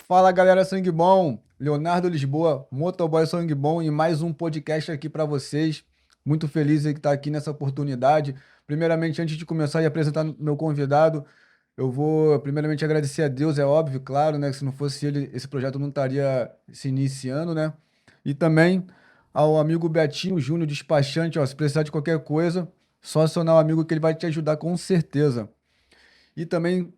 Fala galera, sangue bom! Leonardo Lisboa, motoboy sangue bom e mais um podcast aqui para vocês. Muito feliz em estar aqui nessa oportunidade. Primeiramente, antes de começar e apresentar meu convidado, eu vou primeiramente agradecer a Deus, é óbvio, claro, né? Que se não fosse ele, esse projeto não estaria se iniciando, né? E também ao amigo Betinho Júnior, despachante, ó, se precisar de qualquer coisa, só acionar o amigo que ele vai te ajudar com certeza. E também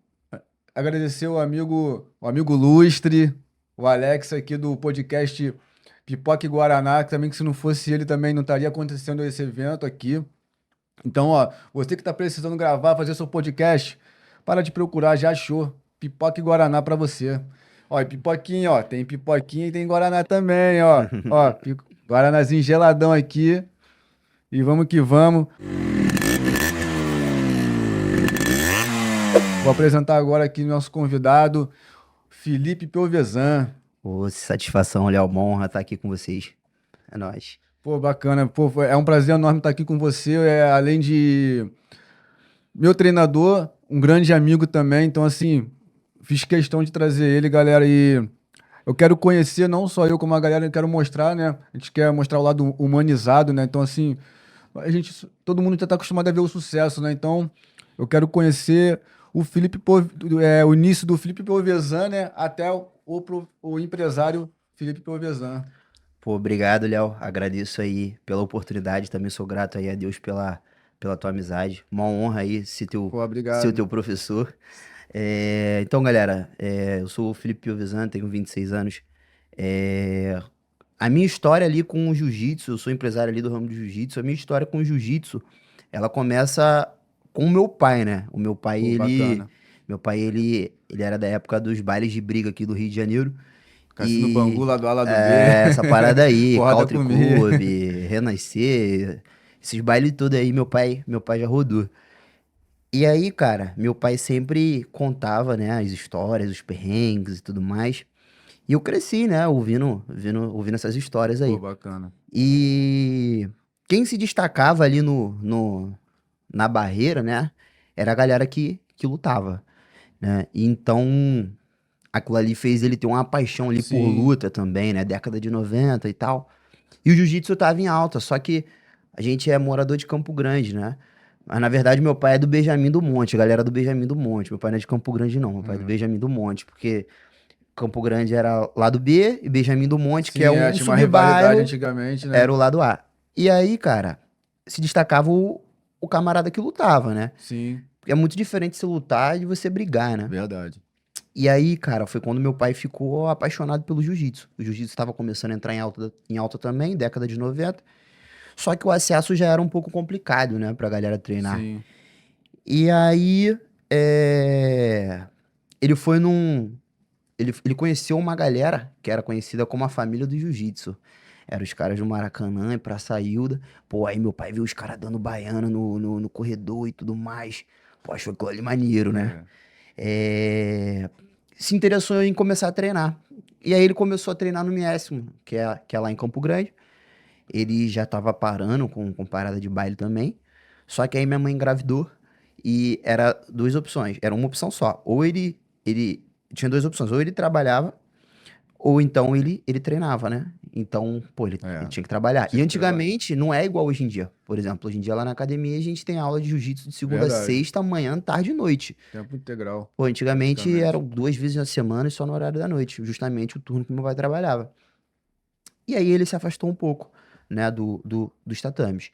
agradecer o amigo Lustre, o Alex aqui do podcast Pipoca e Guaraná, que também que se não fosse ele também não estaria acontecendo esse evento aqui. Então, ó, você que está precisando gravar, fazer seu podcast, para de procurar, já achou. Pipoca e Guaraná para você. Ó, e pipoquinha, ó, tem pipoquinha e tem Guaraná também, ó. Ó, Guaranazinho geladão aqui. E vamos que vamos. Vou apresentar agora aqui nosso convidado, Felipe Pelvezan. Ô, satisfação, Léo, uma honra estar aqui com vocês. É nóis. Pô, bacana. Pô, é um prazer enorme estar aqui com você. Além de meu treinador, um grande amigo também. Então, assim, fiz questão de trazer ele, galera. E eu quero conhecer, não só eu, como a galera, eu quero mostrar, né? A gente quer mostrar o lado humanizado, né? Então, assim, todo mundo já está acostumado a ver o sucesso, né? Então, eu quero conhecer o o início do Felipe Pelvezan, né? Até o empresário Felipe Pelvezan. Pô, obrigado, Léo. Agradeço aí pela oportunidade. Também sou grato aí a Deus pela tua amizade. Uma honra aí Pô, ser o obrigado. teu professor. Então, galera, eu sou o Felipe Piovesan, tenho 26 anos. É, a minha história ali com o jiu-jitsu, eu sou empresário ali do ramo de jiu-jitsu. A minha história com o jiu-jitsu, ela começa com o meu pai, né? O meu pai, Pô, ele... bacana. Meu pai, ele era da época dos bailes de briga aqui do Rio de Janeiro. Cassino Bangu, E lá do A, lá do B. essa parada aí, Porrada Country comigo. Club, Renascer, esses bailes tudo aí, meu pai já rodou. E aí, cara, meu pai sempre contava, né, as histórias, os perrengues e tudo mais. E eu cresci, né, ouvindo essas histórias Pô, aí. bacana. E quem se destacava ali na barreira, né, era a galera que lutava, né? E então, aquilo ali fez ele ter uma paixão ali por Sim. luta também, né? Década de 90 e tal. E o jiu-jitsu tava em alta, só que a gente é morador de Campo Grande, né? Mas na verdade meu pai é do Benjamin do Monte, a galera do Benjamin do Monte. Meu pai não é de Campo Grande não, meu pai é do Hum. Benjamin do Monte, porque Campo Grande era lado B e Benjamin do Monte, que é Sim, um tinha uma rivalidade subbairro, antigamente, era né? o lado A. E aí, cara, se destacava o camarada que lutava, né? Sim, Porque é muito diferente se lutar e de você brigar, né? verdade. E aí, cara, foi quando meu pai ficou apaixonado pelo jiu-jitsu. O jiu-jitsu estava começando a entrar em alta também, década de 90. Só que o acesso já era um pouco complicado, né, pra galera treinar. Sim. E aí, ele foi num. Ele conheceu uma galera que era conhecida como a família do jiu-jitsu. Eram os caras do Maracanã e Praça Ailda. Pô, aí meu pai viu os caras dando baiana no corredor e tudo mais. Pô, achou aquilo ali maneiro, né? É. É, se interessou em começar a treinar. E aí ele começou a treinar no Miésimo, que é lá em Campo Grande. Ele já tava parando com parada de baile também. Só que aí minha mãe engravidou e era duas opções. Era uma opção só. Ou ele tinha duas opções. Ou ele trabalhava, ou então ele treinava, né? Então, pô, ele É, tinha que trabalhar. tinha E que trabalhar. antigamente não é igual hoje em dia. Por exemplo, hoje em dia lá na academia a gente tem aula de jiu-jitsu de segunda a Verdade. sexta, manhã, tarde e noite. Tempo integral, Pô, antigamente praticamente. eram duas vezes na semana e só no horário da noite, justamente o turno que meu pai trabalhava. E aí ele se afastou um pouco, né, dos tatames.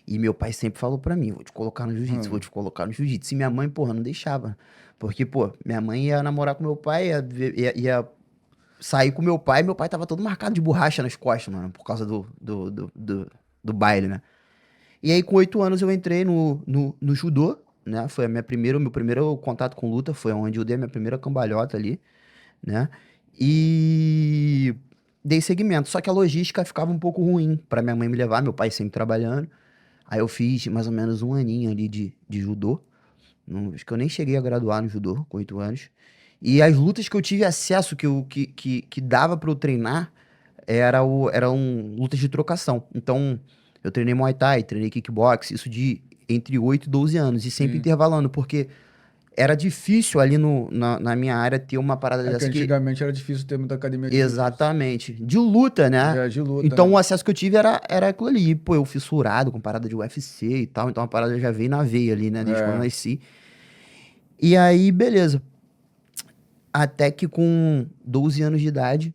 E meu pai sempre falou pra mim, vou te colocar no jiu-jitsu, vou Hum. te colocar no jiu-jitsu. E minha mãe, porra, não deixava. Porque, pô, minha mãe ia namorar com meu pai, ia sair com meu pai tava todo marcado de borracha nas costas, mano, por causa do baile, né? E aí com 8 anos eu entrei no judô, né? Foi o meu primeiro contato com luta, foi onde eu dei a minha primeira cambalhota ali, né? E dei seguimento, só que a logística ficava um pouco ruim pra minha mãe me levar, meu pai sempre trabalhando. Aí eu fiz mais ou menos um aninho ali de judô. Acho que eu nem cheguei a graduar no judô com 8 anos. E as lutas que eu tive acesso, que dava pra eu treinar, eram lutas de trocação. Então, eu treinei Muay Thai, treinei kickbox, isso de entre 8 e 12 anos, e sempre Sim. intervalando, porque era difícil ali na minha área ter uma parada É que dessa que... antigamente era difícil ter muita academia de jiu-jitsu. Exatamente. De luta, né? É, de luta, Então né? o acesso que eu tive era aquilo ali. Pô, eu fissurado com parada de UFC e tal. Então a parada já veio na veia ali, né? Desde quando eu É. nasci. E aí, beleza. Até que com 12 anos de idade,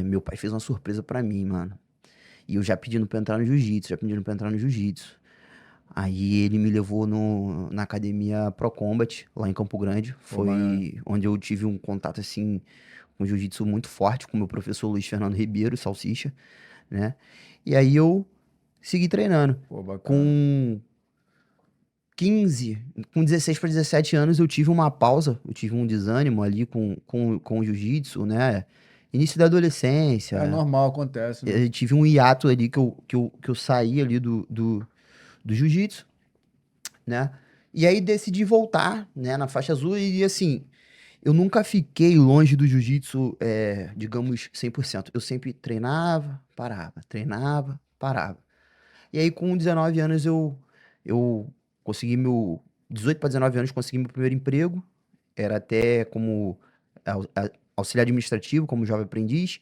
meu pai fez uma surpresa pra mim, mano. E eu já pedindo pra entrar no jiu-jitsu. Aí ele me levou na academia Pro Combat, lá em Campo Grande. Pô, maneiro. Foi onde eu tive um contato, assim, com jiu-jitsu muito forte, com o meu professor Luiz Fernando Ribeiro, Salsicha, né? E aí eu segui treinando. Pô, bacana. Com 15, com 16 para 17 anos eu tive uma pausa, eu tive um desânimo ali com o jiu-jitsu, né? Início da adolescência. É normal, acontece, né? Eu tive um hiato ali que eu saí ali do jiu-jitsu, né? E aí decidi voltar, né, na faixa azul e assim, eu nunca fiquei longe do jiu-jitsu, digamos, 100%. Eu sempre treinava, parava. E aí com 19 anos eu consegui 18 para 19 anos consegui meu primeiro emprego, era até como auxiliar administrativo, como jovem aprendiz.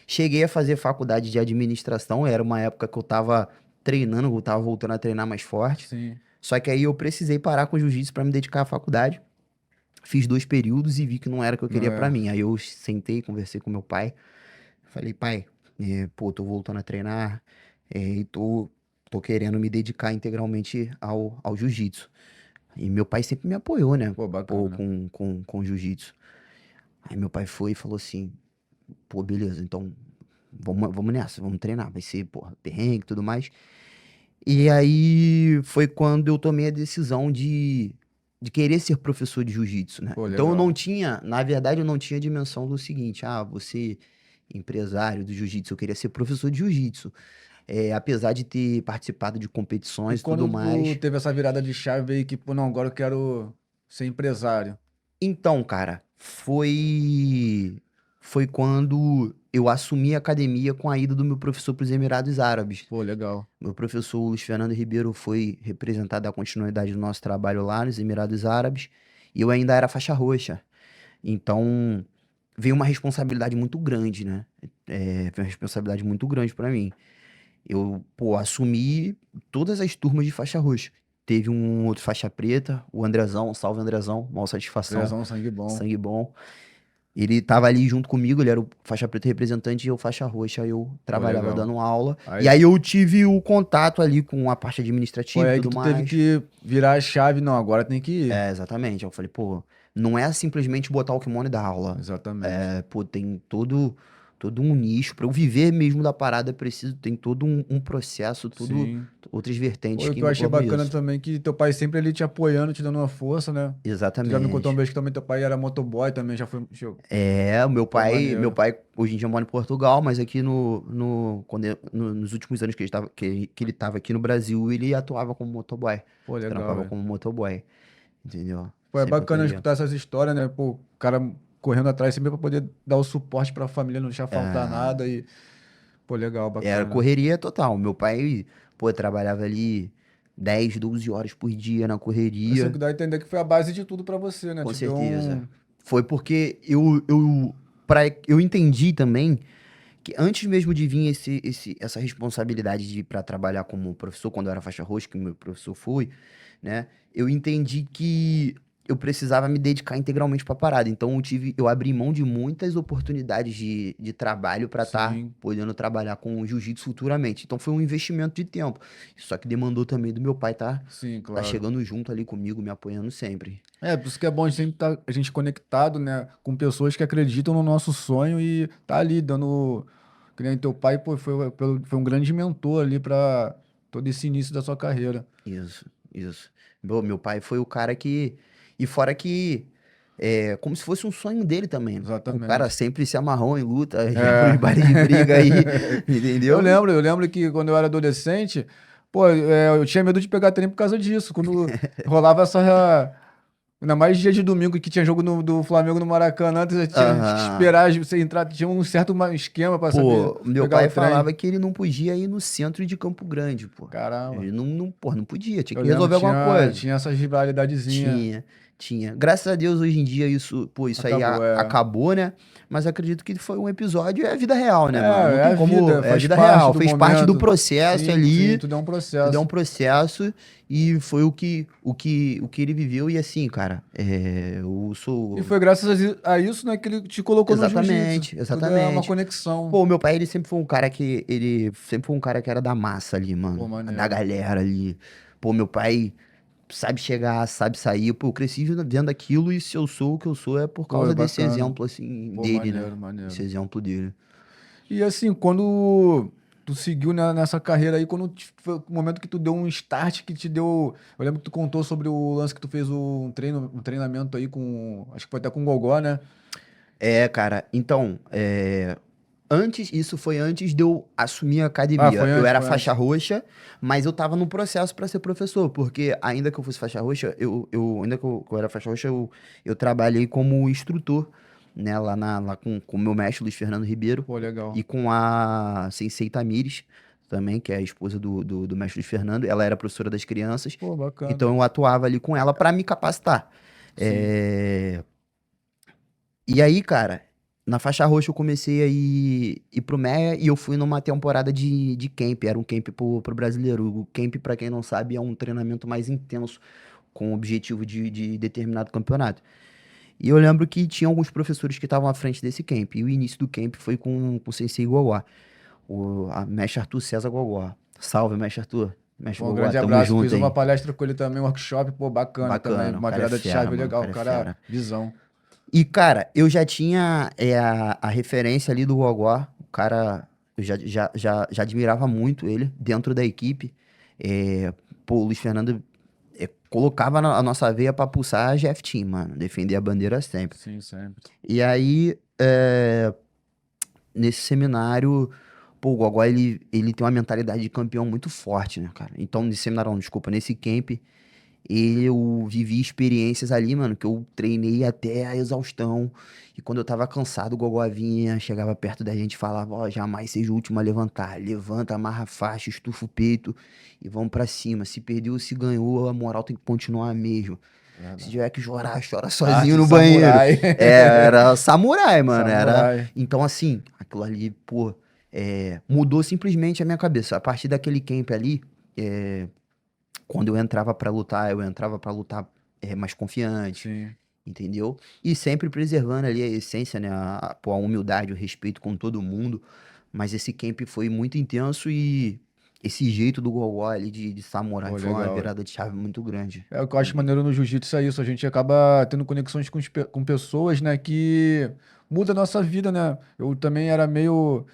Cheguei a fazer faculdade de administração, era uma época que eu tava treinando, eu tava voltando a treinar mais forte. Sim. Só que aí eu precisei parar com o jiu-jitsu para me dedicar à faculdade. Fiz 2 períodos e vi que não era o que eu Não queria é. para mim. Aí eu sentei, conversei com meu pai. Falei, pai, pô, tô voltando a treinar, e tô querendo me dedicar integralmente ao jiu-jitsu. E meu pai sempre me apoiou, né? Pô, Pô, bacana. com jiu-jitsu. Aí meu pai foi e falou assim, pô, beleza, então vamos nessa, vamos treinar. Vai ser, porra, perrengue e tudo mais. E aí foi quando eu tomei a decisão de querer ser professor de jiu-jitsu, né? Pô, Então eu legal. não tinha, na verdade, eu não tinha dimensão do seguinte, você empresário do jiu-jitsu, eu queria ser professor de jiu-jitsu. Apesar de ter participado de E competições e tudo quando tu mais. teve essa virada de chave aí que, pô, não, agora eu quero ser empresário. Então, cara, foi quando eu assumi a academia com a ida do meu professor para os Emirados Árabes. Pô, legal. Meu professor Luiz Fernando Ribeiro foi representado a continuidade do nosso trabalho lá nos Emirados Árabes e eu ainda era faixa roxa. Então, veio uma responsabilidade muito grande, né? Veio uma responsabilidade muito grande para mim. Eu, pô, assumi todas as turmas de faixa roxa. Teve um outro faixa preta, o Andrezão, salve Andrezão, maior satisfação, Lesão, sangue bom. sangue bom. Ele tava ali junto comigo, ele era o faixa preta representante e eu faixa roxa, eu trabalhava legal. dando aula. Aí, E aí eu tive o contato ali com a parte foi administrativa e aí que tudo tu teve mais. que virar a chave. Não, agora tem que ir. Exatamente. Eu falei, pô, não é simplesmente botar o kimono e dar aula. Exatamente. Pô, tem todo um nicho. Pra eu viver mesmo da parada, tem todo um processo, Sim. outras Pô, vertentes o que que eu achei englobam bacana isso. também é que teu pai sempre ali te apoiando, te dando uma força, né? Tu já me contou uma Exatamente. vez que também teu pai era motoboy também, já foi. O meu Pô, meu maneiro. pai hoje em dia mora em Portugal, mas aqui nos últimos anos que ele tava aqui no Brasil, ele atuava como motoboy. Pô, legal, Trampava velho. como motoboy. Entendeu? Pô, é Sempre bacana atendia. escutar essas histórias, né? Pô, o cara correndo atrás sempre pra poder dar o suporte pra família, não deixar faltar nada e... Pô, legal, Era bacana. correria total. Meu pai, pô, trabalhava ali 10, 12 horas por dia na Assim, o correria. que dá a entender que foi a base de tudo pra você, né? Com Te deu certeza. um... Foi porque eu entendi também que antes mesmo de vir essa responsabilidade de ir para trabalhar como professor, quando eu era faixa roxa, que o meu professor foi, né? Eu entendi que eu precisava me dedicar integralmente para a parada. Então eu abri mão de muitas oportunidades de trabalho para estar Sim, podendo trabalhar com o jiu-jitsu futuramente. Então foi um investimento de tempo. Só que demandou também do meu pai sim, tá claro. chegando junto ali comigo, me apoiando sempre. É, por isso que é bom a gente sempre estar a gente conectado, né? Com pessoas que acreditam no nosso sonho e tá ali dando... Que nem teu pai, pô, foi um grande mentor ali pra todo esse início da sua carreira. Isso, isso. Meu pai foi o cara que. E fora que. Como se fosse um sonho dele também, né? O cara Exatamente. sempre se amarrou em luta, ia pros É. bailes de briga aí, Eu entendeu? lembro, eu lembro que quando eu era adolescente, pô, eu tinha medo de pegar trem por causa disso. Quando rolava essa. Ainda mais dia de domingo que tinha jogo do Flamengo no Maracanã, você tinha que Aham. esperar você entrar, tinha um certo esquema pra saber Pô, meu pegar o pai trem. falava que ele não podia ir no centro de Campo Grande, pô. Caramba. Ele pô, não podia, tinha Eu que lembro resolver que alguma tinha, coisa. tinha essa rivalidadezinha. Tinha. Tinha. Graças a Deus, hoje em dia, isso aí Acabou, é. acabou, né? Mas acredito que foi um episódio, é a vida real, É, né, mano? Não é tem a como. vida, É a faz vida parte real. do Fez parte do momento. processo Sim, sim, ali. tudo é um Tudo é um processo. processo. E foi o que ele viveu. E assim, cara, eu E sou. foi graças a isso, né, que ele te colocou no jiu-jitsu. Exatamente, Tudo é uma exatamente. conexão. Pô, meu pai, ele sempre foi um cara que. Ele sempre foi um cara que era da massa ali, Pô, mano. Da maneiro. galera ali. Pô, meu pai sabe chegar, sabe sair. Pô, eu cresci vendo aquilo e se eu sou o que eu sou é por Pô, é causa desse bacana. exemplo, assim, Pô, dele, né? maneiro, Esse maneiro. exemplo dele. E assim, quando tu seguiu nessa carreira aí, foi o momento que tu deu um start que te deu. Eu lembro que tu contou sobre o lance que tu fez um treinamento aí com. Acho que foi até com o Gogó, né? É, cara, então, isso foi antes de eu assumir a Ah, academia. foi Eu antes, era foi faixa antes. roxa, mas eu tava no processo para ser professor, porque ainda que eu fosse faixa roxa, ainda que eu era faixa roxa, eu trabalhei como instrutor, né, lá com o meu mestre Luiz Fernando Ribeiro Pô, legal. e com a Sensei Tamires, também, que é a esposa do mestre Luiz Fernando. Ela era professora das crianças, Pô, bacana. então eu atuava ali com ela para me capacitar. Sim. É, E aí, cara, na faixa roxa eu comecei a ir pro MEA e eu fui numa temporada de camp. Era um camp pro brasileiro. O camp, pra quem não sabe, é um treinamento mais intenso, com o objetivo de determinado campeonato. E eu lembro que tinha alguns professores que estavam à frente desse camp. E o início do camp foi com o Sensei Gogó, a mestre Arthur César Gogó. Salve, mestre Arthur. Mestre Pô, um Gogó, grande tamo abraço. Fiz junto, uma hein? palestra com ele também, um workshop, pô, bacana também. Bacana, o Uma cara é virada de fera, chave mano, o legal. O cara é cara, fera. visão. E, cara, eu já tinha a referência ali do Gogó. O cara, eu já admirava muito ele dentro da equipe. Pô, o Luiz Fernando colocava a nossa veia pra pulsar a GF Team, mano. Defender a bandeira sempre. Sim, sempre. E aí, nesse seminário, pô, o Gogó, ele tem uma mentalidade de campeão muito forte, né, cara? Então, nesse seminário, não, desculpa, nesse camp, eu vivi experiências ali, mano, que eu treinei até a exaustão. E quando eu tava cansado, o Gogó vinha, chegava perto da gente e falava: Ó, jamais seja o último a levantar. Levanta, amarra a faixa, estufa o peito e vamos pra cima. Se perdeu ou se ganhou, a moral tem que continuar mesmo. Se Verdade. tiver que chorar, chora sozinho Arte de no banheiro. samurai. Era samurai, mano. Samurai. Então, assim, aquilo ali, pô, mudou simplesmente a minha cabeça. A partir daquele camp ali, é, quando eu entrava pra lutar mais confiante, Sim. entendeu? E sempre preservando ali a essência, né? Pô, a humildade, o respeito com todo mundo. Mas esse camp foi muito intenso e esse jeito do Gogó ali de samurai Pô, foi uma legal. virada de chave muito grande É o que eu pra acho mim. maneiro no jiu-jitsu é isso. A gente acaba tendo conexões com pessoas, né, que muda a nossa vida, né? Eu também era meio.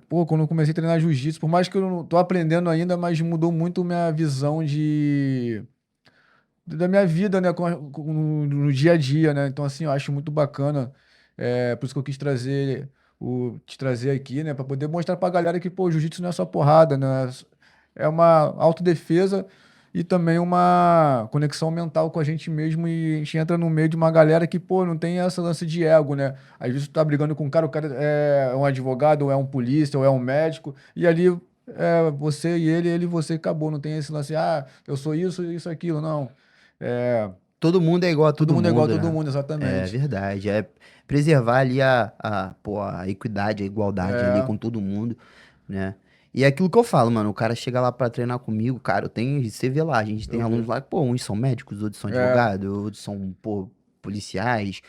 Pô, quando eu comecei a treinar jiu-jitsu, por mais que eu não tô aprendendo ainda, mas mudou muito minha visão da minha vida, né, no dia a dia, né? Então, assim, eu acho muito bacana. Por isso que eu quis te trazer aqui, né, para poder mostrar pra galera que, pô, o jiu-jitsu não é só porrada, né? É uma autodefesa e também uma conexão mental com a gente mesmo e a gente entra no meio de uma galera que, pô, não tem essa lance de ego, né? Às vezes tu tá brigando com um cara, o cara é um advogado, ou é um polícia, ou é um médico, e ali você e ele e você acabou, não tem esse lance, eu sou isso, isso, aquilo, não. É, Todo mundo é igual a todo todo mundo é igual a mundo, todo né? mundo, É exatamente. verdade. É preservar ali a equidade, a igualdade ali É, com todo mundo, né? E é aquilo que eu falo, mano. O cara chega lá pra treinar comigo, cara, eu tenho, você vê lá, a gente tem eu vi. alunos lá que, pô, uns são médicos, outros são É, advogados, outros são, pô, policiais.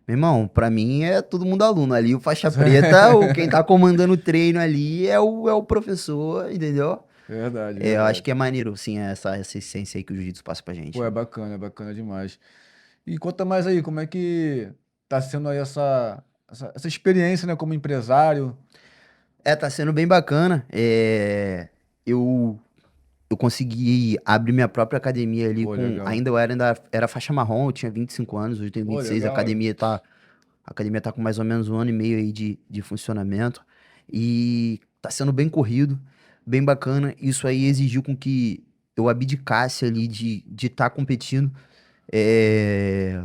Meu irmão, pra mim é todo mundo aluno. Ali o faixa preta, quem tá comandando o treino ali é o professor, entendeu? verdade, Eu acho verdade. que é maneiro, sim, essa essência aí que o jiu-jitsu passa pra Pô, gente. é bacana demais. E conta mais aí, como é que tá sendo aí essa experiência, né, como empresário? Tá sendo bem bacana. Eu, eu consegui abrir minha própria academia ali Pô, com. legal. Ainda era faixa marrom, eu tinha 25 anos, hoje eu tenho Pô, 26. A legal. academia tá com mais ou menos um ano e meio aí de funcionamento. E tá sendo bem corrido, bem bacana. Isso aí exigiu com que eu abdicasse ali de estar competindo. É,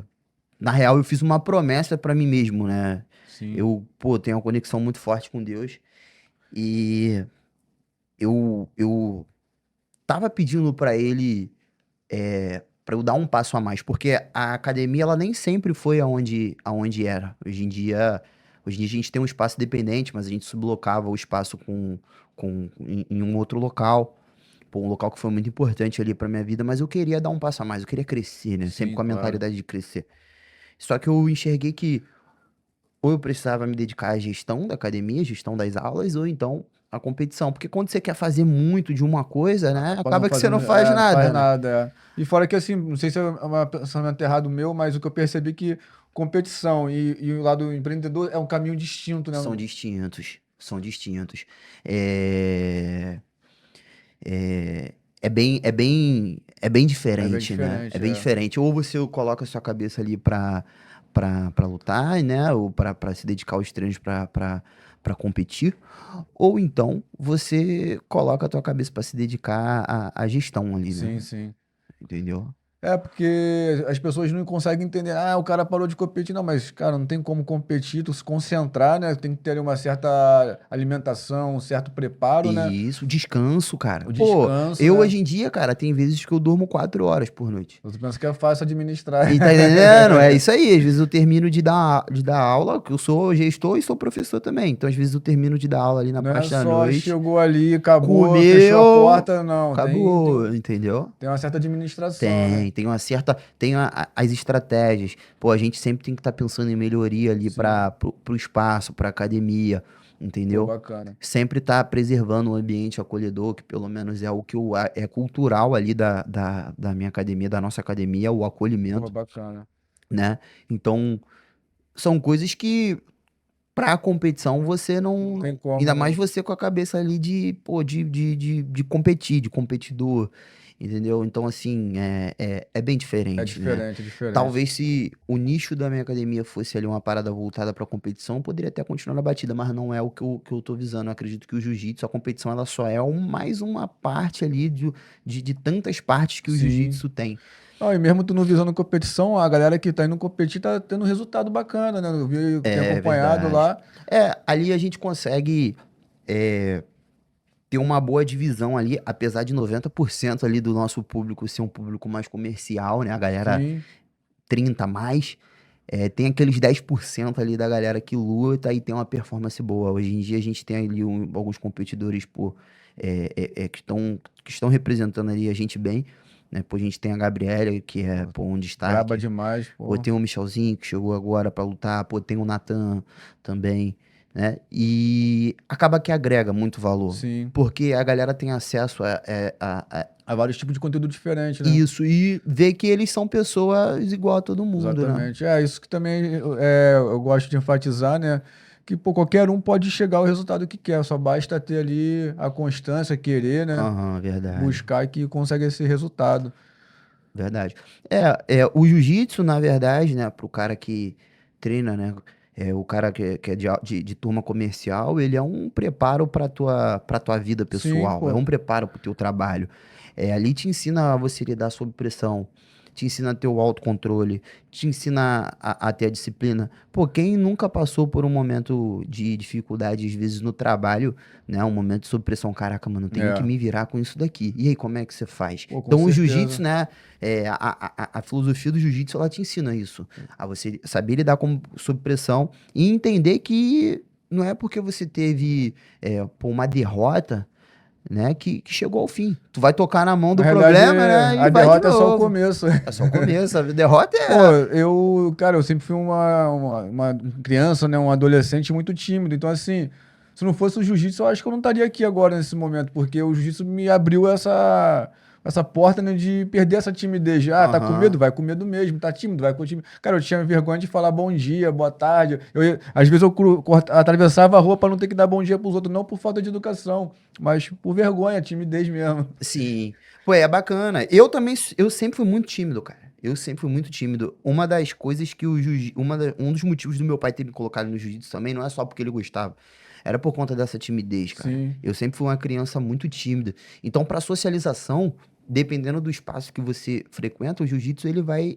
Na real, eu fiz uma promessa pra mim mesmo, né? Sim. Eu, pô, tenho uma conexão muito forte com Deus. E eu tava pedindo pra ele pra eu dar um passo a mais, porque a academia, ela nem sempre foi aonde era. Hoje em dia a gente tem um espaço independente, mas a gente sublocava o espaço em um outro local. Pô, um local que foi muito importante ali pra minha vida, mas eu queria dar um passo a mais, eu queria crescer, né? Sempre Sim, com a claro. mentalidade de crescer. Só que eu enxerguei que ou eu precisava me dedicar à gestão da academia, gestão das aulas, ou então à competição. Porque quando você quer fazer muito de uma coisa, né? Acaba não Acaba que você não fazendo, faz não faz nada, né? nada, é. E fora que assim, não sei se é um pensamento errado meu, mas o que eu percebi que competição e o lado empreendedor é um caminho distinto, né? São distintos. São distintos. É, é bem É bem diferente, né? É diferente, bem é. diferente. Ou você coloca a sua cabeça ali pra lutar, né? Ou pra se dedicar aos treinos pra competir. Ou então você coloca a tua cabeça pra se dedicar à gestão ali, né? Sim, sim. Entendeu? É porque as pessoas não conseguem entender, ah, o cara parou de competir. Não, mas, cara, não tem como competir, tu se concentrar, né? Tem que ter ali uma certa alimentação, um certo preparo, né? E isso, descanso, cara. O Pô, descanso, eu né? hoje em dia, cara, tem vezes que eu durmo 4 horas por noite. Tu pensa que é fácil administrar. E tá entendendo? É isso aí. Às vezes eu termino de dar aula, que eu sou gestor e sou professor também. Então, às vezes eu termino de dar aula ali na Não é parte da só noite. chegou ali, acabou, fechou a Comeu, porta, não. acabou, entendeu? Tem uma certa administração, né? Tem uma certa. Tem as estratégias. Pô, a gente sempre tem que estar pensando em melhoria ali Sim, pro espaço, pra academia, pô, entendeu? bacana. Sempre tá preservando um ambiente acolhedor, que pelo menos é o que é cultural ali da minha academia, da nossa academia, o Pô, acolhimento, bacana. né? Então, são coisas que, pra competição, você Não não. tem como, Ainda né? mais você com a cabeça ali pô, de competir, de competidor, entendeu? Então, assim, é bem É diferente, né? diferente, é diferente. Talvez se o nicho da minha academia fosse ali uma parada voltada pra competição, eu poderia até continuar na batida, mas não é o que eu tô visando. Eu acredito que o jiu-jitsu, a competição, ela só é mais uma parte ali de tantas partes que o Sim. jiu-jitsu tem. Não, e mesmo tu não visando competição, a galera que tá indo competir tá tendo um resultado bacana, né? Eu vi, tenho É acompanhado verdade. lá. Ali a gente consegue ter uma boa divisão ali, apesar de 90% ali do nosso público ser um público mais comercial, né? A galera Sim, 30 a mais. Tem aqueles 10% ali da galera que luta e tem uma performance boa. Hoje em dia a gente tem ali alguns competidores que estão representando ali a gente bem, né? Pô, a gente tem a Gabriela, que é pô, um braba destaque. demais, Pô, pô. tem o Michelzinho, que chegou agora pra lutar. Pô, tem o Natan também, né? E acaba que agrega muito valor. Sim. Porque a galera tem acesso a Há vários tipos de conteúdo diferente, né? isso e vê que eles são pessoas igual a todo mundo, né? Exatamente. É isso que também eu gosto de enfatizar, né? Que pô, qualquer um pode chegar ao resultado que quer, só basta ter ali a constância, querer, né? Aham, verdade. Buscar que consegue esse resultado. Verdade. O jiu-jitsu, na verdade, né, pro cara que treina, né, o cara que é de turma comercial, ele é um preparo pra tua vida Sim, pessoal, é pô. um preparo pro teu trabalho. Ali te ensina a você lidar sob pressão, te ensina a ter o autocontrole, te ensina a ter a disciplina. Pô, quem nunca passou por um momento de dificuldade, às vezes, no trabalho, né, um momento sob pressão, caraca, mano, eu tenho que É. me virar com isso daqui. E aí, como é que você faz? Pô, com Então, o jiu-jitsu, certeza. né? A filosofia do jiu-jitsu, ela te ensina isso. A você saber lidar sob pressão e entender que não é porque você teve pô, uma derrota, né, que chegou ao fim. Tu vai tocar na mão Na do realidade, problema, né, e a vai de derrota é só o novo. começo. É só o começo, a derrota Pô, é... cara, eu sempre fui uma criança, né, um adolescente muito tímido. Então, assim, se não fosse o jiu-jitsu, eu acho que eu não estaria aqui agora nesse momento, porque o jiu-jitsu me abriu essa porta, né, de perder essa timidez. Ah, tá com medo? Aham. Vai com medo mesmo. Tá tímido? Vai com tímido. Cara, eu tinha vergonha de falar bom dia, boa tarde. Às vezes eu atravessava a rua para não ter que dar bom dia pros outros, não por falta de educação, mas por vergonha, timidez mesmo. Sim. Pô, é bacana. Eu também, eu sempre fui muito tímido, cara. Eu sempre fui muito tímido. Uma das coisas que um dos motivos do meu pai ter me colocado no jiu-jitsu também não é só porque ele gostava. Era por conta dessa timidez, cara. Sim. Eu sempre fui uma criança muito tímida. Então, pra socialização, dependendo do espaço que você frequenta, o jiu-jitsu ele vai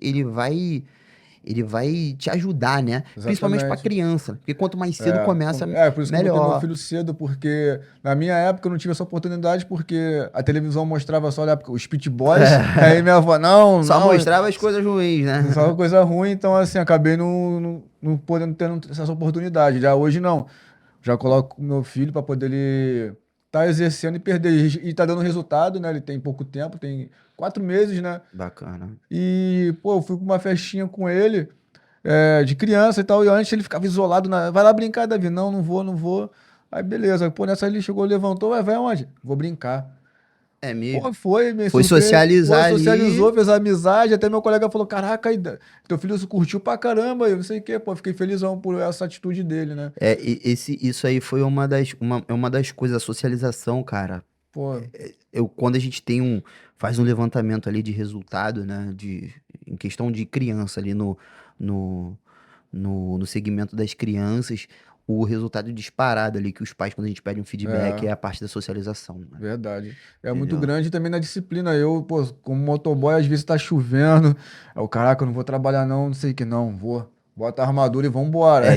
ele vai te ajudar, né? Principalmente pra Exatamente. criança. Porque quanto mais cedo começa, Por isso que eu botei meu melhor. filho cedo, porque na minha época eu não tive essa oportunidade, porque a televisão mostrava só na época os Pit Boys, aí minha avó, não, Só não, mostrava as coisas ruins, né? só coisa ruim, então assim, acabei não podendo ter essa oportunidade. Já hoje não. Já coloco o meu filho para poder ele tá exercendo e perder. E tá dando resultado, né? Ele tem pouco tempo, tem 4 meses, né? Bacana. E, pô, eu fui pra uma festinha com ele, de criança e tal, e antes ele ficava isolado vai lá brincar, Davi. Não, não vou, não vou. Aí beleza, pô, nessa ele chegou, levantou, vai aonde? Vou brincar. É, me Pô, foi, me foi surpreendeu, foi, socializar socializou, ali. fez amizade, até meu colega falou, caraca, teu filho se curtiu pra caramba, eu não sei o quê, pô, fiquei felizão por essa atitude dele, né? Isso aí foi uma das coisas, a socialização, cara. Pô, Quando a gente faz um levantamento ali de resultado, né, em questão de criança ali no, no segmento das crianças, o resultado disparado ali que os pais, quando a gente pede um feedback, é, é a parte da socialização, né? verdade. É muito Entendeu? grande também na disciplina. Eu, pô, como motoboy, às vezes tá chovendo, caraca, eu não vou trabalhar não, não sei o que não, vou. Bota a armadura e vambora. É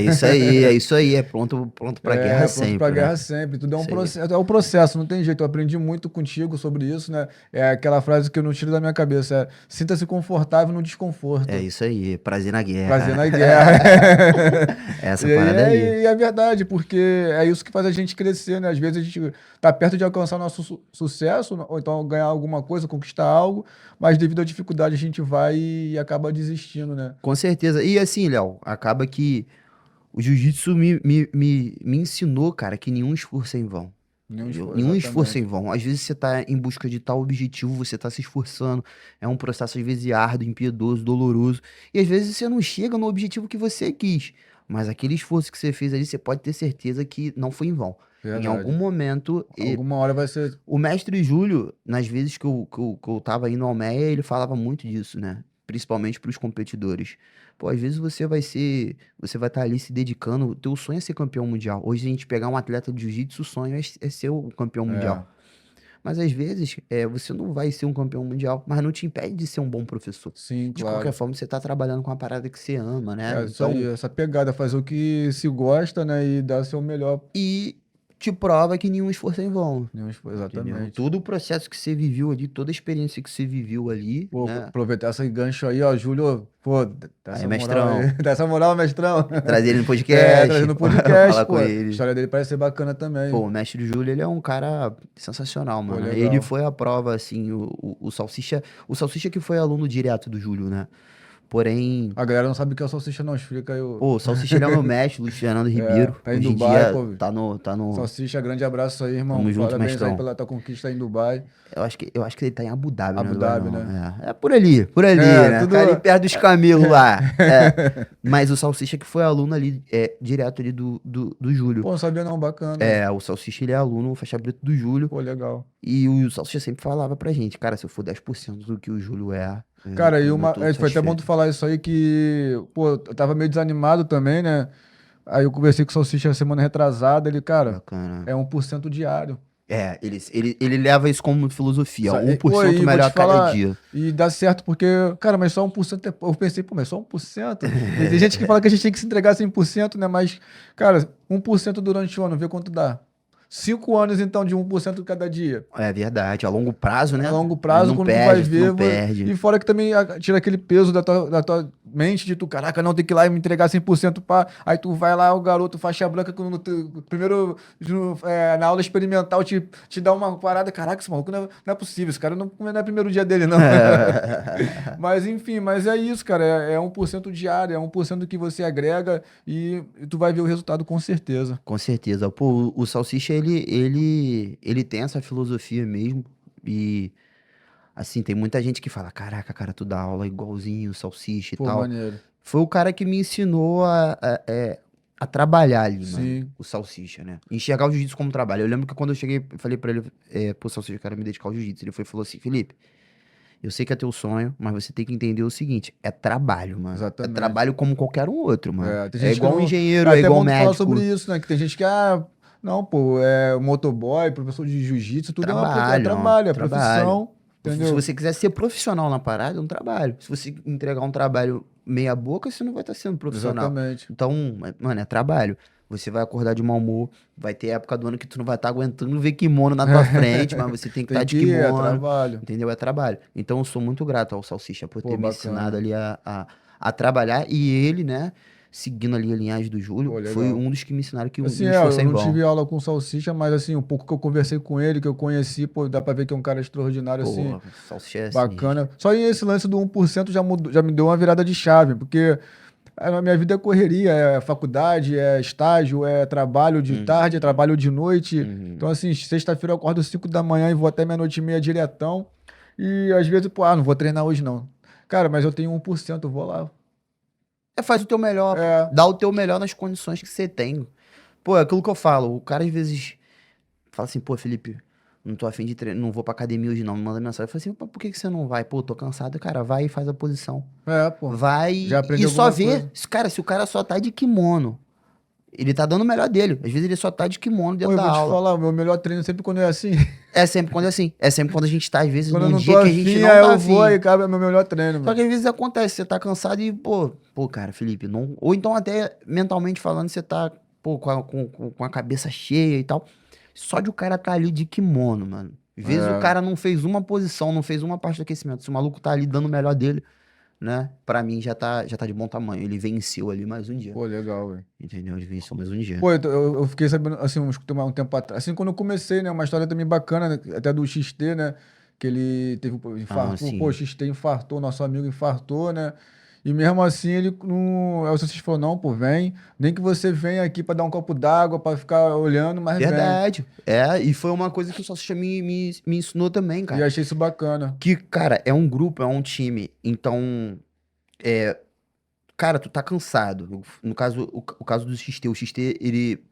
isso aí, é pronto pra guerra Pronto pra sempre, né? guerra sempre. Tudo é um Isso aí. processo, é o processo, não tem jeito. Eu aprendi muito contigo sobre isso, né? É aquela frase que eu não tiro da minha cabeça, sinta-se confortável no É desconforto. isso aí, prazer na Prazer guerra. na guerra. Essa E aí parada aí. é verdade, porque é isso que faz a gente crescer, né? Às vezes a gente tá perto de alcançar nosso sucesso, ou então ganhar alguma coisa, conquistar algo, mas devido à dificuldade a gente vai e acaba desistindo, né? Com certeza. E assim, Léo, acaba que o jiu-jitsu me ensinou, cara, que nenhum esforço é em vão. Nenhum Entendeu? esforço, Nenhum esforço é em exatamente. vão. Às vezes você tá em busca de tal objetivo, você tá se esforçando. É um processo, às vezes, árduo, impiedoso, doloroso. E às vezes você não chega no objetivo que você quis. Mas aquele esforço que você fez ali, você pode ter certeza que não foi em vão. Em algum Verdade. momento, Alguma hora vai ser. o mestre Júlio, nas vezes que eu tava indo ao MEA, ele falava muito disso, né? Principalmente para os competidores. Pô, às vezes você vai estar ali se dedicando, o teu sonho é ser campeão mundial. Hoje a gente pegar um atleta de jiu-jitsu, o sonho é ser o campeão É, mundial. Mas às vezes você não vai ser um campeão mundial, mas não te impede de ser um bom professor. sim, De qualquer claro. forma, você tá trabalhando com uma parada que você ama, né? É isso aí, Então, essa pegada, fazer o que se gosta, né? E dar seu melhor. e te prova que nenhum esforço é em vão. Entendeu? Exatamente. Todo o processo que você viveu ali, toda a experiência que você viveu ali, Pô, né? aproveitar esse gancho aí, ó, Júlio, pô, dá Aí, essa moral aí, mestrão, dá essa moral, mestrão. trazer ele no podcast, Trazendo o podcast, falar pô, com a ele. história dele parece ser bacana também. Pô, o mestre Júlio, ele é um cara sensacional, Pô, mano. Ele legal. foi a prova, assim, o Salsicha que foi aluno direto do Júlio, né? Porém, A galera não sabe o que é o salsicha, não, explica aí. pô, o Salsicha, ele é o meu mestre, Luiz Fernando Ribeiro. Tá em Hoje em Dubai, dia, pô. tá no. Salsicha, grande abraço aí, irmão. Tamo junto, Parabéns aí mestrão. pela tua conquista aí em Dubai. Eu acho que ele tá em Abu Dhabi, não é Abu Dubai, Dhabi, não. né? É por ali, né? Tudo. Tá ali perto dos camelos lá. É. Mas o Salsicha que foi aluno ali, direto ali do Júlio. Pô, não sabia não, bacana. É, o Salsicha, ele é aluno, faixa preta do Júlio. Pô, legal. E o Salsicha sempre falava pra gente, cara, se eu for 10% do que o Júlio Cara, eu tô foi até bom tu satisfeito. falar isso aí que, pô, eu tava meio desanimado também, né? Aí eu conversei com o Salsicha semana retrasada, ele, cara, Bacana. é 1% diário. Ele leva isso como filosofia, Pô, 1% e vou melhor te a cada falar, dia. e dá certo porque, cara, mas só 1% eu pensei, pô, mas só 1%? Tem gente que fala que a gente tem que se entregar 100%, né? Mas, cara, 1% durante o ano, vê quanto dá. 5 anos, então, de 1% cada dia. É verdade, a longo prazo, A né? longo prazo, Não quando tu vai perde, tu não ver, perde. e fora que também tira aquele peso da tua mente de tu, caraca, não, tem que ir lá e me entregar 100% pá. Aí tu vai lá, o garoto faixa branca, primeiro, na aula experimental, te dá uma parada, caraca, esse maluco não é possível, esse cara não é primeiro dia dele, não. Mas enfim, mas é isso, cara, é 1% diário, é 1% que você agrega e tu vai ver o resultado com certeza. Com certeza. Pô, o Salsicha, ele tem essa filosofia mesmo. E, assim, tem muita gente que fala: caraca, cara, tu dá aula igualzinho o Salsicha e Pô, tal. maneiro. Foi o cara que me ensinou a trabalhar ali, mano, Sim, o Salsicha, né? Enxergar o jiu-jitsu como trabalho. Eu lembro que quando eu cheguei, eu falei pra ele: pô, Salsicha, eu quero me dedicar ao jiu-jitsu. Ele foi e falou assim: Felipe, eu sei que é teu sonho, mas você tem que entender o seguinte: é trabalho, mano. É exatamente. trabalho como qualquer um outro, mano. Tem É gente que igual um não. É engenheiro, é até igual um bom tu falar sobre médico. isso, né? Que tem gente que, não, pô, motoboy, professor de jiu-jitsu, tudo é Trabalho, ó, trabalho, é trabalho. profissão, Se entendeu? você quiser ser profissional na parada, é um trabalho. Se você entregar um trabalho meia boca, você não vai estar sendo profissional. Exatamente. Então, mano, é trabalho. Você vai acordar de mau humor, vai ter época do ano que tu não vai estar aguentando ver kimono na tua frente, mas você tem que estar Tem de que ir, é kimono, trabalho. entendeu? É trabalho. Então eu sou muito grato ao Salsicha por Pô, ter me ensinado bacana. ali a trabalhar, e ele, né, seguindo ali a linhagem do Júlio, Pô, foi legal. um dos que me ensinaram que Assim, o é, esforço é eu em não vão. tive aula com Salsicha, mas assim, um pouco que eu conversei com ele, que eu conheci, pô, dá pra ver que é um cara extraordinário, assim, Pô, Salsicha é sinistro. bacana. Só esse lance do 1% já mudou, já me deu uma virada de chave, porque na minha vida é correria, é faculdade, é estágio, é trabalho de tarde, é Uhum, trabalho de noite. uhum. Então, assim, sexta-feira eu acordo 5 da manhã e vou até meia-noite e meia diretão. E às vezes, pô, não vou treinar hoje não. Cara, mas eu tenho 1%, eu vou lá. É, faz o teu melhor, pô. É, Dá o teu melhor nas condições que você tem. Pô, é aquilo que eu falo. O cara às vezes fala assim, pô, Felipe, não tô afim de treinar, não vou pra academia hoje não. Me manda mensagem. Eu falo assim, pô, por que que você não vai? Pô, tô cansado. Cara, vai e faz a posição. pô. Vai Já aprendi e só alguma vê. coisa. Cara, se o cara só tá de kimono, ele tá dando o melhor dele. Às vezes ele só tá de kimono Pô, dentro eu da vou te aula. falar, o meu melhor treino sempre quando é assim. É sempre quando é assim. É sempre quando a gente tá, às vezes, Quando eu num não tô dia que a gente afim, não aí tá eu vou afim. e cabe é meu melhor treino, Só que mano. às vezes acontece, você tá cansado e, pô, cara, Felipe, não. Ou então até mentalmente falando, você tá, pô, com a cabeça cheia e tal. Só de o cara tá ali de kimono, mano. Às vezes o É, cara não fez uma posição, não fez uma parte do aquecimento. Se o maluco tá ali dando o melhor dele, né? Pra mim já tá de bom tamanho. Ele venceu ali mais um dia. pô, legal, velho. Entendeu? Ele venceu mais um dia. Pô, eu fiquei sabendo, assim, um tempo atrás, assim, quando eu comecei, né, uma história também bacana, né, até do XT, né, que ele teve, Ah, infartou, pô, o sim. XT infartou, nosso amigo infartou, né, e mesmo assim ele não, aí o Salsicha falou, não, pô, vem, nem que você venha aqui pra dar um copo d'água, pra ficar olhando, mas vem. Verdade. É, e foi uma coisa que o Salsicha me ensinou também, E cara. achei isso bacana. Que, cara, é um grupo, é um time. Então, cara, tu tá cansado. No caso, o caso do XT, o XT, ele,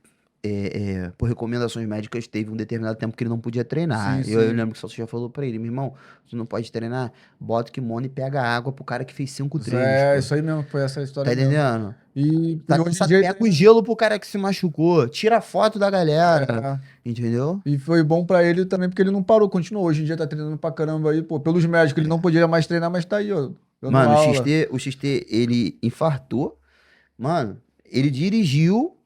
por recomendações médicas, teve um determinado tempo que ele não podia Sim, treinar. Eu sim. lembro que o Salsicha já falou pra ele, meu irmão, tu não pode treinar, bota o kimono e pega água pro cara que fez 5 treinos, É, pô. isso aí mesmo, foi essa Tá história mesmo. entendendo? E Tá hoje em cansado, dia pega o gelo pro cara que se machucou, tira foto da galera, é, entendeu? e foi bom pra ele também, porque ele não parou, continuou. Hoje em dia tá treinando pra caramba aí, pô. Pelos médicos, ele não podia mais treinar, mas tá aí, ó, dando Mano, aula. O XT, ele infartou. Mano, ele dirigiu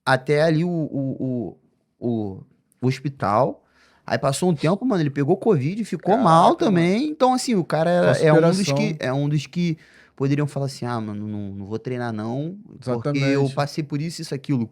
até ali o, o hospital. Aí passou um tempo, mano, ele pegou Covid, ficou mal Caraca, mano. também. Então, assim, o cara Só é um dos que superação. é um dos que poderiam falar assim: ah, mano, não vou treinar não, porque eu Exatamente. passei por isso, isso, aquilo.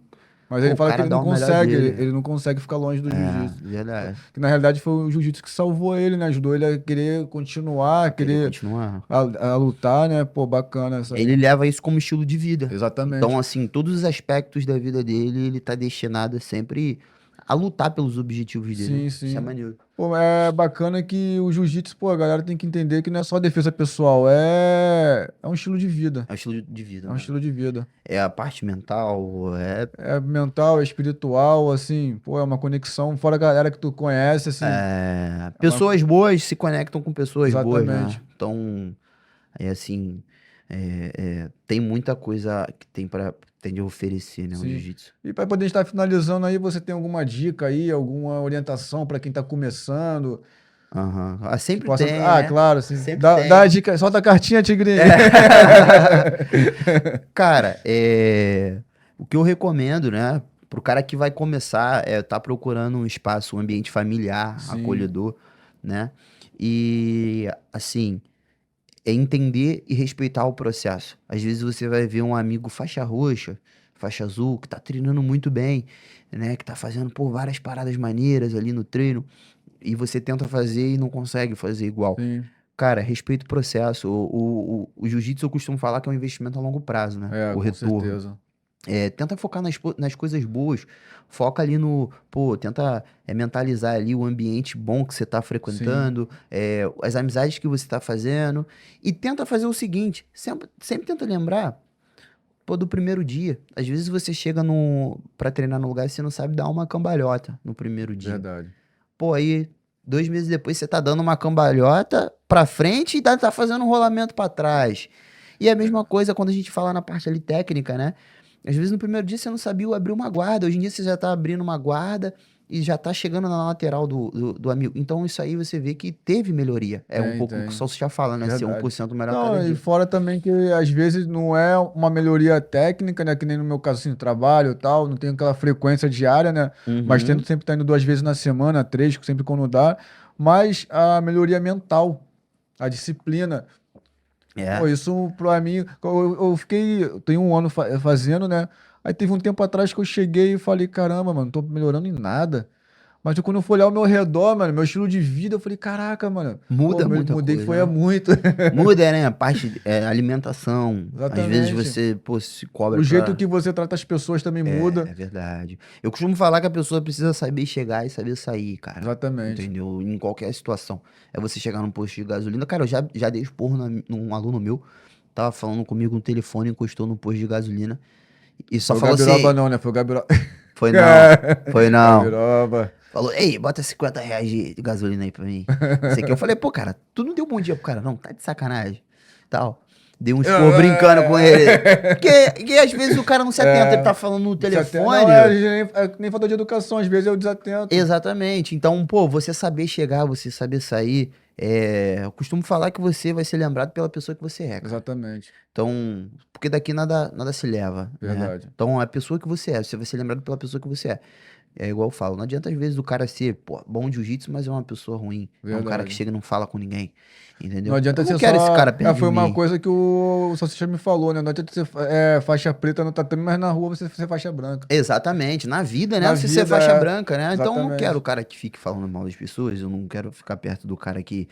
Mas Pô, ele o fala que cara ele dá não o melhor consegue, dele. ele não consegue ficar longe do É, jiu-jitsu. verdade. Que na realidade foi o jiu-jitsu que salvou ele, né? Ajudou ele a querer continuar, A querer querer continuar. a lutar, né? Pô, bacana isso aí. Ele leva isso como estilo de vida. Então, Exatamente. assim, todos os aspectos da vida dele, ele tá destinado sempre a lutar pelos objetivos dele. Sim, Isso é sim. maneiro. Pô, é bacana que o jiu-jitsu, pô, a galera tem que entender que não é só defesa pessoal, é um estilo de vida. É um estilo de vida, É um mano. estilo de vida. É a parte mental, É mental, é espiritual, assim, pô, é uma conexão fora a galera que tu conhece, assim. É uma... pessoas boas se conectam com pessoas boas, né? Exatamente. Então, é assim, tem muita coisa que tem de oferecer, né, o Sim. jiu-jitsu. E para poder estar finalizando aí, você tem alguma dica aí, alguma orientação para quem está começando? Aham. Ah, Que sempre possa. tem, Ah, né? claro, assim. Sempre Dá a tem. dica, solta a cartinha, Tigrinho. Cara, o que eu recomendo, né, pro cara que vai começar, tá procurando um espaço, um ambiente familiar, Sim, acolhedor, né? E, assim, é entender e respeitar o processo. Às vezes você vai ver um amigo faixa roxa, faixa azul, que tá treinando muito bem, né? Que tá fazendo, pô, várias paradas maneiras ali no treino, e você tenta fazer e não consegue fazer igual. sim. Cara, respeita o processo. O jiu-jitsu eu costumo falar que é um investimento a longo prazo, né? É, O com retorno. certeza. Tenta focar nas coisas boas. Foca ali no. Pô, tenta mentalizar ali o ambiente bom que você tá Sim, frequentando, as amizades que você tá fazendo. E tenta fazer o seguinte: sempre tenta lembrar, pô, do primeiro dia. Às vezes você chega pra treinar no lugar e você não sabe dar uma cambalhota no primeiro dia. verdade. Pô, aí 2 meses depois você tá dando uma cambalhota pra frente e tá fazendo um rolamento pra trás. E é a mesma coisa quando a gente fala na parte ali técnica, né? Às vezes no primeiro dia você não sabia abrir uma guarda, hoje em dia você já tá abrindo uma guarda, e já tá chegando na lateral do amigo. Então isso aí você vê que teve melhoria. É um pouco o que o Salso já fala, né? Ser Verdade. 1% melhor a Não, cada e dia. fora também que às vezes não é uma melhoria técnica, né? Que nem no meu caso, assim, trabalho e tal, não tenho aquela frequência diária, né? Mas tento Uhum. sempre estar indo 2 vezes na semana, 3, sempre quando dá. Mas a melhoria mental, a disciplina. Pô, É. isso pra mim, eu fiquei, eu tenho um ano fazendo, né? Aí teve um tempo atrás que eu cheguei e falei, caramba, mano, não tô melhorando em nada. Mas quando eu fui olhar ao meu redor, mano, meu estilo de vida, eu falei, caraca, mano, pô, Muda muita mudei coisa, foi a né? muito. Muda, né? A parte, alimentação. Às vezes Exatamente. você, pô, se cobra O jeito pra. que você trata as pessoas também É muda. verdade. Eu costumo falar que a pessoa precisa saber chegar e saber sair, cara. Exatamente. Entendeu? Em qualquer situação. É você chegar num posto de gasolina. Cara, eu já dei esporro num aluno meu. Tava falando comigo no telefone, encostou no posto de gasolina. E só Foi o falou Gabiroba assim: não, né? Foi o Gabiroba. foi não, foi não. Gabiroba. Falou, ei, bota R$ 50 de gasolina aí pra mim. Não sei o que. Eu falei, pô, cara, tu não deu bom dia pro cara, não, tá de sacanagem. Tal. Dei um esporro brincando com ele. Que às vezes o cara não se atenta, ele É, tá falando no não, telefone. nem falta de educação, às vezes eu desatento. Exatamente. Então, pô, você saber chegar, você saber sair. Eu costumo falar que você vai ser lembrado pela pessoa que você é, cara. Exatamente. Então, porque daqui nada se leva, né? Verdade. Então, a pessoa que você vai ser lembrado pela pessoa que você é. É igual eu falo, não adianta às vezes o cara ser, pô, bom de jiu-jitsu, mas é uma pessoa ruim. É um cara que Verdade. chega e não fala com ninguém, Não entendeu? adianta Eu não ser quero esse só. cara perto de Foi uma mim. coisa que o Salsicha me falou, né? Não adianta ser faixa preta no tatame, mas na rua você ser faixa branca. Exatamente, na vida, né? Na Você ser vida, faixa branca, né? Então eu não quero o exatamente. cara que fique falando mal das pessoas, eu não quero ficar perto do cara que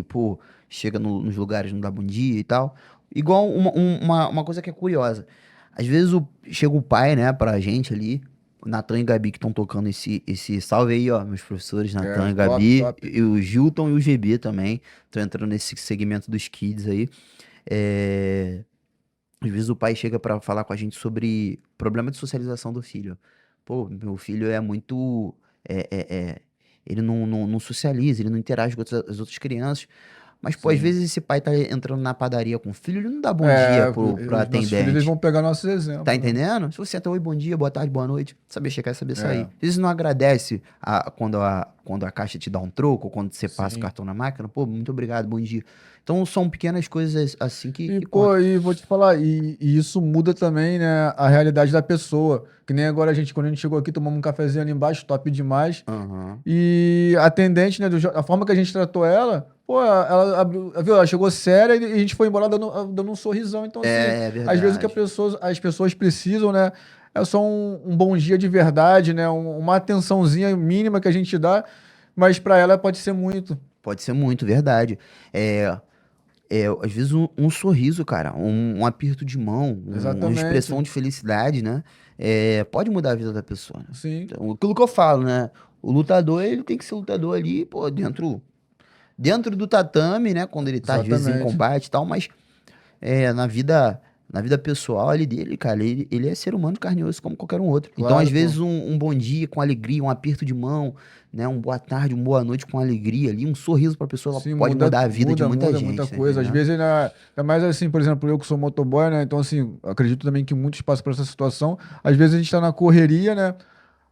pô, chega nos lugares, não dá bom dia e tal. Igual uma coisa que é curiosa. Às vezes chega o pai, né, pra gente ali, Natan e Gabi que estão tocando esse salve aí, ó, meus professores Natan É, e top, Gabi, top. e o Gilton e o GB também, estão entrando nesse segmento dos kids aí. É, às vezes o pai chega pra falar com a gente sobre problema de socialização do filho. Pô, meu filho é muito. é- é- é, ele não socializa, ele não interage com as outras crianças. Mas, pô, às Sim. vezes esse pai tá entrando na padaria com o filho, ele não dá bom dia É, pro os nossos filhos eles atendente. vão pegar nossos Tá exemplos, né? entendendo? Se você até oi, bom dia, boa tarde, boa noite, saber chegar e saber É, sair. Às vezes não agradece quando a caixa te dá um troco, ou quando você passa o sim. cartão na máquina, pô, muito obrigado, bom dia. Então são pequenas coisas assim que, E, que pô, contam. e vou te falar, e isso muda também, né, a realidade da pessoa. Que nem agora quando a gente chegou aqui, tomamos um cafezinho ali embaixo, top demais. Aham. E a atendente, né, a forma que a gente tratou ela, pô, ela abriu, viu, ela chegou séria e a gente foi embora dando um sorrisão. Então, assim, É às vezes o que verdade. as pessoas precisam, né, é só um bom dia de verdade, né, uma atençãozinha mínima que a gente dá, mas para ela pode ser muito. Pode ser muito, verdade. É, às vezes um sorriso, cara, um aperto de mão, uma Exatamente. expressão de felicidade, né? Pode mudar a vida da pessoa, né? Sim, Então, aquilo que eu falo, né? O lutador, ele tem que ser lutador ali, pô, dentro do tatame, né? Quando ele tá, às vezes, em exatamente. combate e tal, mas na vida pessoal ali dele, cara, ele é ser humano de carne e osso como qualquer um outro. Então, às Claro, pô. vezes, um bom dia com alegria, um aperto de mão, né? Um boa tarde, uma boa noite com alegria ali, um sorriso pra pessoa, ela Sim, pode mudar a vida de muita muda muita gente, tá coisa. Às entendendo? vezes, ainda mais assim, por exemplo, eu que sou motoboy, né? Então, assim, acredito também que muitos passam por essa situação. Às vezes a gente tá na correria, né?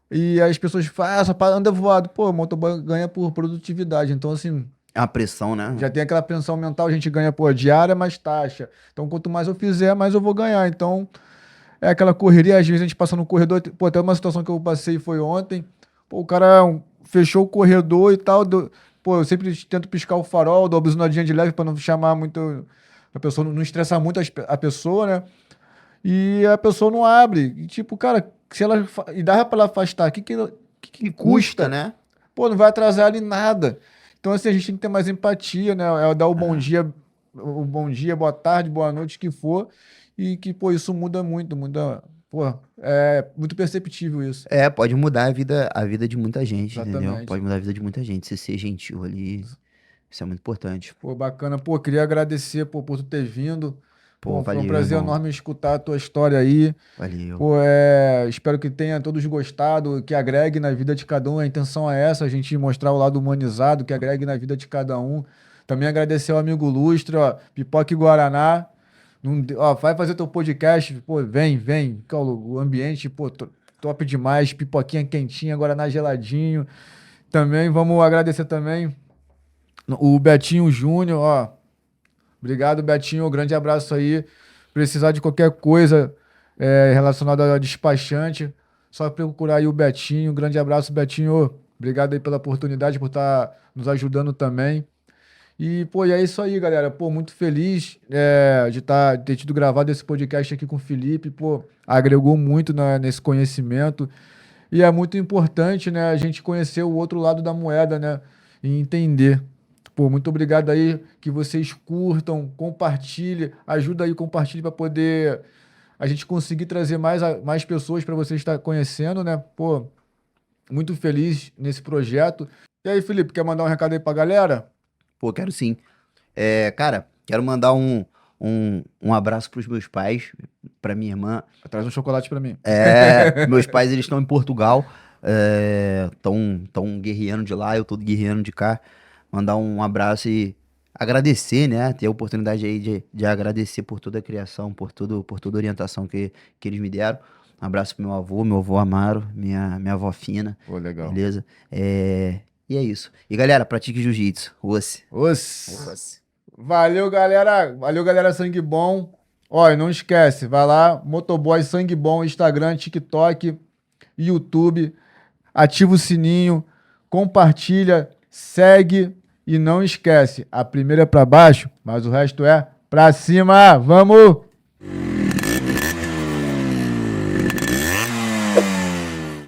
E as pessoas falam, ah, anda voado. Pô, o motoboy ganha por produtividade. Então, assim, É uma pressão, né? já tem aquela pensão mental, a gente ganha por diária mais taxa. Então, quanto mais eu fizer, mais eu vou ganhar. Então, é aquela correria. Às vezes a gente passa no corredor. Pô, até uma situação que eu passei foi ontem. Pô, o cara fechou o corredor e tal. Pô, eu sempre tento piscar o farol, dou uma buzinadinha de leve pra não chamar muito. A pessoa não estressar muito a pessoa, né? E a pessoa não abre. E, tipo, cara, se ela. E dá pra ela afastar. O que Que custa, custa? né? Pô, não vai atrasar ali nada. Então, assim, a gente tem que ter mais empatia, né? É dar o bom dia, boa tarde, boa noite, que for. E que, pô, isso muda muito, muda. Pô, é muito perceptível isso. Pode mudar a vida de muita gente, entendeu? Exatamente. Pode mudar a vida de muita gente. Você ser gentil ali, isso é muito importante. Pô, bacana. Pô, queria agradecer, pô, por tu ter vindo. Pô, Pô, foi um valeu, prazer irmão. enorme escutar a tua história aí. Valeu. Pô, espero que tenha todos gostado, que agregue na vida de cada um. A intenção é essa, a gente mostrar o lado humanizado, que agregue na vida de cada um. Também agradecer ao amigo Lustre, ó, Pipoca e Guaraná. Não, ó, vai fazer teu podcast, pô, vem, que ó, o ambiente, pô, top demais, pipoquinha quentinha, Guaraná geladinho. Também vamos agradecer também o Betinho Júnior, ó. Obrigado, Betinho, grande abraço aí. Precisar de qualquer coisa relacionada a despachante, só procurar aí o Betinho. Grande abraço, Betinho. Obrigado aí pela oportunidade, por estar nos ajudando também. E, pô, e é isso aí, galera. Pô, muito feliz de ter tido gravado esse podcast aqui com o Felipe. Pô, agregou muito nesse conhecimento. E é muito importante, né, a gente conhecer o outro lado da moeda, né? E entender. Pô, muito obrigado aí, que vocês curtam, compartilhem, ajuda aí, compartilhe para poder a gente conseguir trazer mais pessoas para vocês estar conhecendo, né? Pô, muito feliz nesse projeto. E aí, Felipe, quer mandar um recado aí pra galera? Pô, quero sim. Cara, quero mandar um abraço pros meus pais, pra minha irmã. Traz um chocolate para mim. Meus pais, eles estão em Portugal, estão guerreando de lá, eu tô guerreando de cá. Mandar um abraço e agradecer, né? Ter a oportunidade aí de agradecer por toda a criação, por toda a orientação que eles me deram. Um abraço pro meu avô Amaro, minha avó Fina, Pô, legal. beleza? E é isso. E galera, pratique jiu-jitsu. Osse. Osse. Valeu, galera. Valeu, galera Sangue Bom. Ó, e não esquece, vai lá, Motoboy Sangue Bom, Instagram, TikTok, YouTube. Ativa o sininho, compartilha, segue e não esquece, a primeira é pra baixo, mas o resto é pra cima. Vamos!